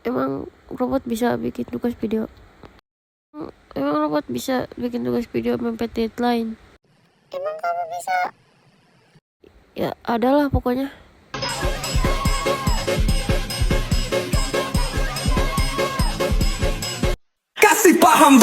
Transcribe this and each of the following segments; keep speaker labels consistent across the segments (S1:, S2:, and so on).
S1: Emang robot bisa bikin tugas video? Emang robot bisa bikin tugas video mepet deadline?
S2: Emang kamu bisa?
S1: Ya, adalah pokoknya.
S3: Kasih paham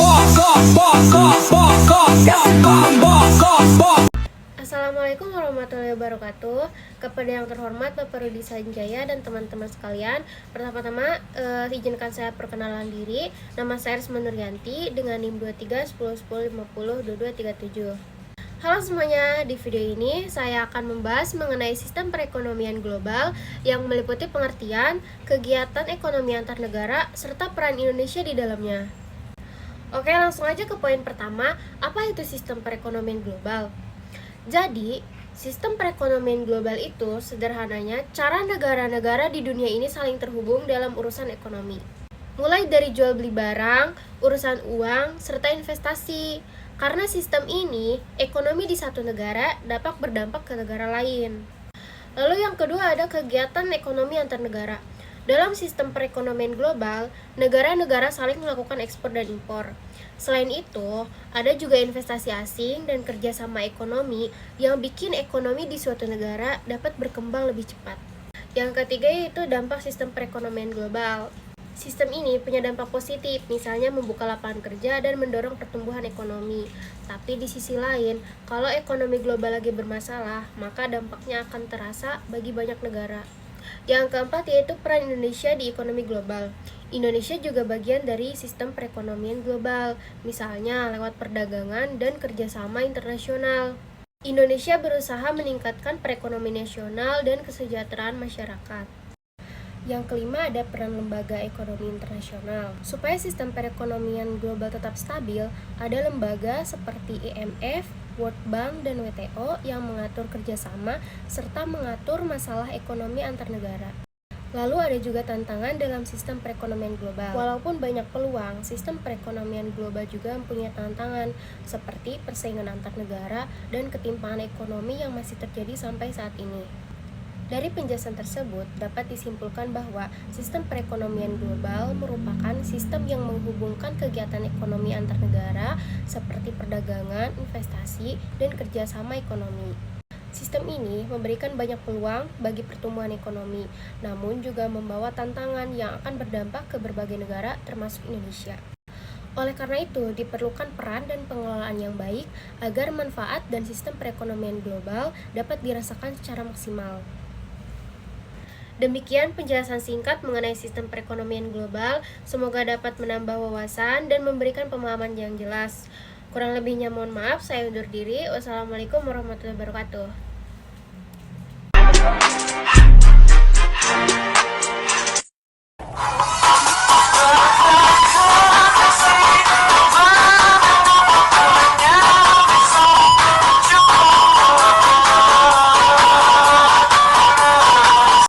S2: Assalamualaikum warahmatullahi wabarakatuh. Kepada yang terhormat Bapak Rudi Sanjaya dan teman-teman sekalian, pertama-tama izinkan saya perkenalan diri. Nama saya Risma Nuryanti dengan NIM 231010502237. Halo semuanya, di video ini saya akan membahas mengenai sistem perekonomian global yang meliputi pengertian, kegiatan ekonomi antar negara, serta peran Indonesia di dalamnya. Oke, langsung aja ke poin pertama, apa itu sistem perekonomian global? Jadi, sistem perekonomian global itu sederhananya cara negara-negara di dunia ini saling terhubung dalam urusan ekonomi. Mulai dari jual beli barang, urusan uang, serta investasi. Karena sistem ini, ekonomi di satu negara dapat berdampak ke negara lain. Lalu yang kedua ada kegiatan ekonomi antar negara. Dalam sistem perekonomian global, negara-negara saling melakukan ekspor dan impor. Selain itu, ada juga investasi asing dan kerjasama ekonomi yang bikin ekonomi di suatu negara dapat berkembang lebih cepat. Yang ketiga yaitu dampak sistem perekonomian global. Sistem ini punya dampak positif, misalnya membuka lapangan kerja dan mendorong pertumbuhan ekonomi. Tapi di sisi lain, kalau ekonomi global lagi bermasalah, maka dampaknya akan terasa bagi banyak negara. Yang keempat yaitu peran Indonesia di ekonomi global. Indonesia juga bagian dari sistem perekonomian global, misalnya lewat perdagangan dan kerjasama internasional. Indonesia berusaha meningkatkan perekonomian nasional dan kesejahteraan masyarakat. Yang kelima ada peran lembaga ekonomi internasional. Supaya sistem perekonomian global tetap stabil, ada lembaga seperti IMF, World Bank, dan WTO yang mengatur kerjasama serta mengatur masalah ekonomi antar negara. Lalu ada juga tantangan dalam sistem perekonomian global. Walaupun banyak peluang, sistem perekonomian global juga mempunyai tantangan seperti persaingan antar negara dan ketimpangan ekonomi yang masih terjadi sampai saat ini. Dari penjelasan tersebut, dapat disimpulkan bahwa sistem perekonomian global merupakan sistem yang menghubungkan kegiatan ekonomi antar negara seperti perdagangan, investasi, dan kerjasama ekonomi. Sistem ini memberikan banyak peluang bagi pertumbuhan ekonomi, namun juga membawa tantangan yang akan berdampak ke berbagai negara termasuk Indonesia. Oleh karena itu, diperlukan peran dan pengelolaan yang baik agar manfaat dan sistem perekonomian global dapat dirasakan secara maksimal. Demikian penjelasan singkat mengenai sistem perekonomian global. Semoga dapat menambah wawasan dan memberikan pemahaman yang jelas. Kurang lebihnya mohon maaf, saya undur diri. Wassalamualaikum warahmatullahi wabarakatuh.